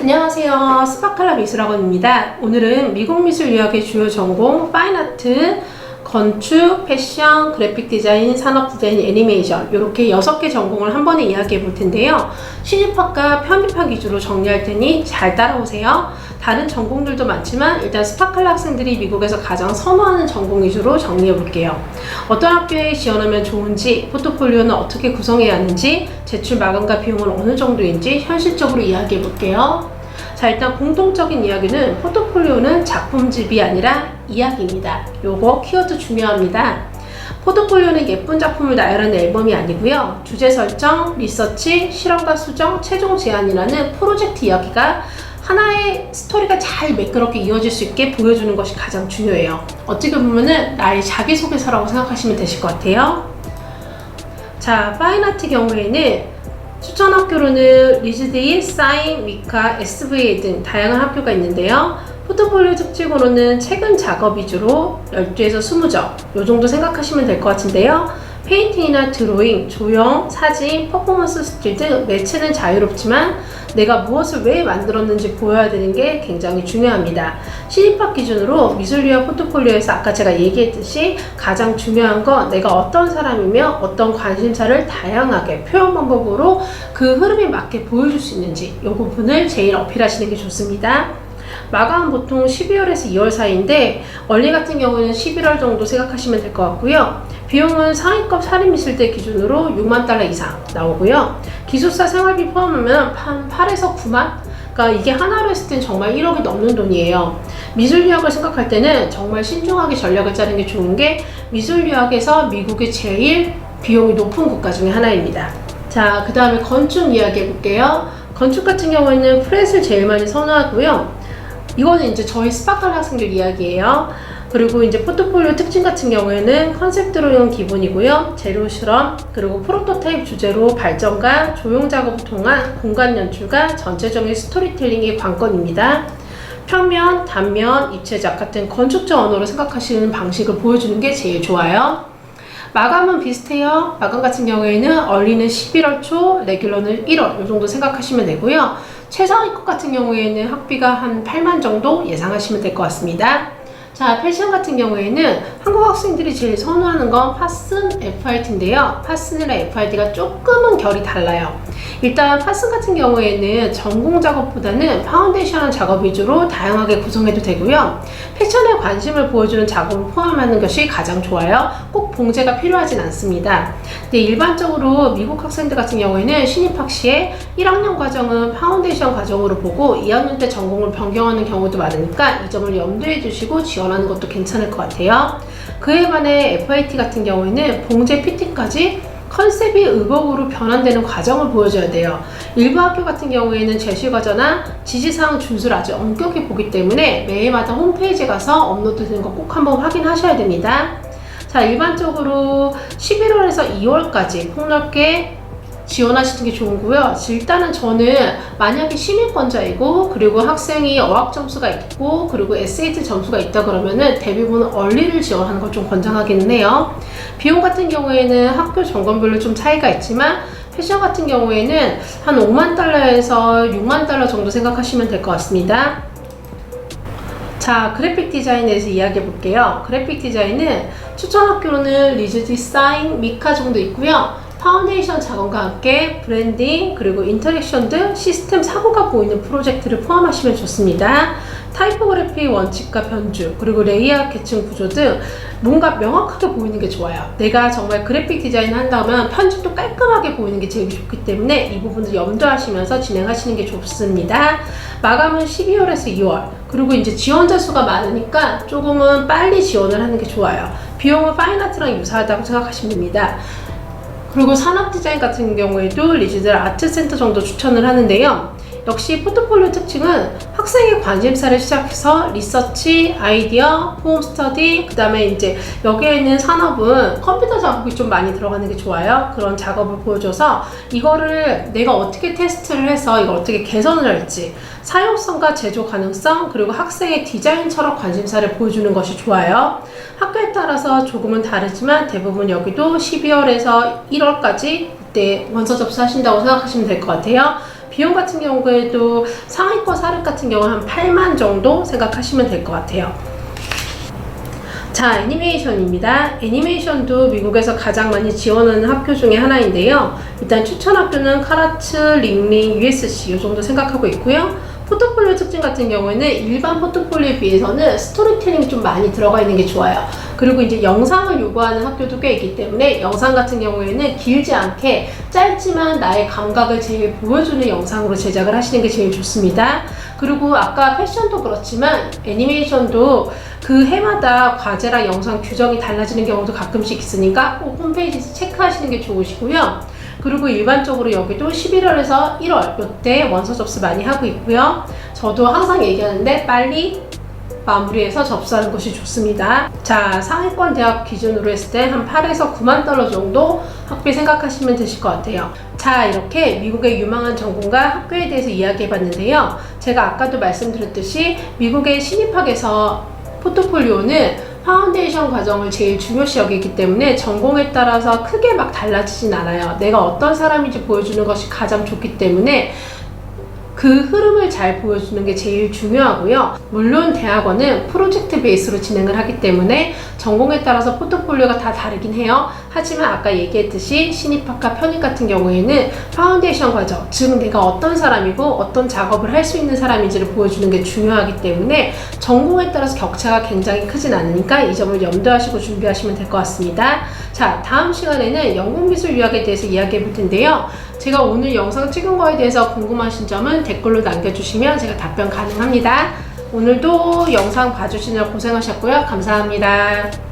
안녕하세요. 스파클라 미술학원입니다. 오늘은 미국 미술 유학의 주요 전공 파인아트, 건축, 패션, 그래픽 디자인, 산업 디자인, 애니메이션 이렇게 6개 전공을 한 번에 이야기해 볼 텐데요. 신입학과 편입학 위주로 정리할 테니 잘 따라오세요. 다른 전공들도 많지만 일단 스파클라 학생들이 미국에서 가장 선호하는 전공 위주로 정리해 볼게요. 어떤 학교에 지원하면 좋은지, 포트폴리오는 어떻게 구성해야 하는지, 제출 마감과 비용은 어느 정도인지 현실적으로 이야기해 볼게요. 자, 일단 공통적인 이야기는 포트폴리오는 작품집이 아니라 이야기입니다. 요거 키워드 중요합니다. 포트폴리오는 예쁜 작품을 나열하는 앨범이 아니고요. 주제 설정, 리서치, 실험과 수정, 최종 제안이라는 프로젝트 이야기가 하나의 스토리가 잘 매끄럽게 이어질 수 있게 보여주는 것이 가장 중요해요. 어떻게 보면은 나의 자기소개서라고 생각하시면 되실 것 같아요. 자, 파인아트 경우에는 추천 학교로는 리즈데이, 사인, 위카, SVA 등 다양한 학교가 있는데요. 포트폴리오 특징으로는 최근 작업 위주로 12에서 20점 이 정도 생각하시면 될 것 같은데요. 페인팅이나 드로잉, 조형, 사진, 퍼포먼스 스틸 등 매체는 자유롭지만 내가 무엇을 왜 만들었는지 보여야 되는 게 굉장히 중요합니다. 신입학 기준으로 미술유학 포트폴리오에서 아까 제가 얘기했듯이 가장 중요한 건 내가 어떤 사람이며 어떤 관심사를 다양하게 표현 방법으로 그 흐름에 맞게 보여줄 수 있는지 이 부분을 제일 어필하시는 게 좋습니다. 마감은 보통 12월에서 2월 사이인데 원리 같은 경우는 11월 정도 생각하시면 될 것 같고요. 비용은 상위급 사립미술대 기준으로 6만 달러 이상 나오고요. 기숙사 생활비 포함하면 한 8에서 9만? 그러니까 이게 하나로 했을 땐 정말 1억이 넘는 돈이에요. 미술유학을 생각할 때는 정말 신중하게 전략을 짜는 게 좋은 게 미술유학에서 미국의 제일 비용이 높은 국가 중에 하나입니다. 자, 그 다음에 건축 이야기 해볼게요. 건축 같은 경우에는 프렛을 제일 많이 선호하고요. 이거는 이제 저희 스파클라 학생들 이야기예요. 그리고 이제 포트폴리오 특징 같은 경우에는 컨셉 드로잉은 기본이고요. 재료 실험, 그리고 프로토타입 주제로 발전과 조형 작업을 통한 공간 연출과 전체적인 스토리텔링이 관건입니다. 평면, 단면, 입체작 같은 건축적 언어로 생각하시는 방식을 보여주는 게 제일 좋아요. 마감은 비슷해요. 마감 같은 경우에는 얼리는 11월 초, 레귤러는 1월 이 정도 생각하시면 되고요. 최상위급 같은 경우에는 학비가 한 8만 정도 예상하시면 될 것 같습니다. 자, 패션 같은 경우에는 한국 학생들이 제일 선호하는 건 파슨, FRT인데요. 파슨이랑 FRT가 조금은 결이 달라요. 일단 파슨 같은 경우에는 전공 작업보다는 파운데이션 작업 위주로 다양하게 구성해도 되고요. 패션에 관심을 보여주는 작업을 포함하는 것이 가장 좋아요. 꼭 봉제가 필요하진 않습니다. 근데 일반적으로 미국 학생들 같은 경우에는 신입학 시에 1학년 과정은 파운데이션 과정으로 보고 2학년 때 전공을 변경하는 경우도 많으니까 이 점을 염두에 두시고 지원하는 것도 괜찮을 것 같아요. 그에 반해 FIT 같은 경우에는 봉제 피팅까지 컨셉이 의복으로 변환되는 과정을 보여줘야 돼요. 일부 학교 같은 경우에는 제시과제나 지시사항 준수를 아주 엄격히 보기 때문에 매해마다 홈페이지에 가서 업로드되는 거 꼭 한번 확인하셔야 됩니다. 자, 일반적으로 11월에서 2월까지 폭넓게 지원하시는 게 좋고요. 일단은 저는 만약에 시민권자이고 그리고 학생이 어학 점수가 있고 그리고 SAT 점수가 있다 그러면은 대부분 얼리를 지원하는 걸 좀 권장하기는 해요. 비용 같은 경우에는 학교 전공별로 좀 차이가 있지만 패션 같은 경우에는 한 5만 달러에서 6만 달러 정도 생각하시면 될 것 같습니다. 자, 그래픽 디자인에 대해서 이야기해 볼게요. 그래픽 디자인은 추천 학교로는 리즈디, 사인, 미카 정도 있고요. 파운데이션 작업과 함께 브랜딩 그리고 인터랙션 등 시스템 사고가 보이는 프로젝트를 포함하시면 좋습니다. 타이포그래피 원칙과 변주 그리고 레이아웃 계층 구조 등 뭔가 명확하게 보이는 게 좋아요. 내가 정말 그래픽 디자인 한다면 편집도 깔끔하게 보이는 게 제일 좋기 때문에 이 부분도 염두하시면서 진행하시는 게 좋습니다. 마감은 12월에서 2월 그리고 이제 지원자 수가 많으니까 조금은 빨리 지원을 하는 게 좋아요. 비용은 파인아트랑 유사하다고 생각하시면 됩니다. 그리고 산업 디자인 같은 경우에도 리즈들 아트센터 정도 추천을 하는데요. 역시 포트폴리오 특징은 학생의 관심사를 시작해서 리서치, 아이디어, 홈 스터디, 그 다음에 이제 여기에 있는 산업은 컴퓨터 작업이 좀 많이 들어가는 게 좋아요. 그런 작업을 보여줘서 이거를 내가 어떻게 테스트를 해서 이걸 어떻게 개선을 할지 사용성과 제조 가능성 그리고 학생의 디자인 철학 관심사를 보여주는 것이 좋아요. 학교에 따라서 조금은 다르지만 대부분 여기도 12월에서 1월까지 그때 원서 접수하신다고 생각하시면 될 것 같아요. 비용 같은 경우에도 상위권 사립 같은 경우는 한 8만 정도 생각하시면 될 것 같아요. 자, 애니메이션입니다. 애니메이션도 미국에서 가장 많이 지원하는 학교 중에 하나인데요. 일단 추천 학교는 카라츠, 링링, USC 이 정도 생각하고 있고요. 포트폴리오 특징 같은 경우에는 일반 포트폴리오에 비해서는 스토리텔링이 좀 많이 들어가 있는 게 좋아요. 그리고 이제 영상을 요구하는 학교도 꽤 있기 때문에 영상 같은 경우에는 길지 않게 짧지만 나의 감각을 제일 보여주는 영상으로 제작을 하시는 게 제일 좋습니다. 그리고 아까 패션도 그렇지만 애니메이션도 그 해마다 과제랑 영상 규정이 달라지는 경우도 가끔씩 있으니까 꼭 홈페이지에서 체크하시는 게 좋으시고요. 그리고 일반적으로 여기도 11월에서 1월 이때 원서 접수 많이 하고 있고요. 저도 항상 얘기하는데 빨리 마무리해서 접수하는 것이 좋습니다. 자, 상위권 대학 기준으로 했을 때 한 8에서 9만 달러 정도 학비 생각하시면 되실 것 같아요. 자, 이렇게 미국의 유망한 전공과 학교에 대해서 이야기해 봤는데요. 제가 아까도 말씀드렸듯이 미국의 신입학에서 포트폴리오는 파운데이션 과정을 제일 중요시 여기기 때문에 전공에 따라서 크게 막 달라지진 않아요. 내가 어떤 사람인지 보여주는 것이 가장 좋기 때문에 그 흐름을 잘 보여주는 게 제일 중요하고요. 물론 대학원은 프로젝트 베이스로 진행을 하기 때문에 전공에 따라서 포트폴리오가 다 다르긴 해요. 하지만 아까 얘기했듯이 신입학과 편입 같은 경우에는 파운데이션 과정, 즉 내가 어떤 사람이고 어떤 작업을 할 수 있는 사람인지를 보여주는 게 중요하기 때문에 전공에 따라서 격차가 굉장히 크진 않으니까 이 점을 염두하시고 준비하시면 될 것 같습니다. 자, 다음 시간에는 영국미술 유학에 대해서 이야기해 볼 텐데요. 제가 오늘 영상 찍은 거에 대해서 궁금하신 점은 댓글로 남겨주시면 제가 답변 가능합니다. 오늘도 영상 봐주시느라 고생하셨고요. 감사합니다.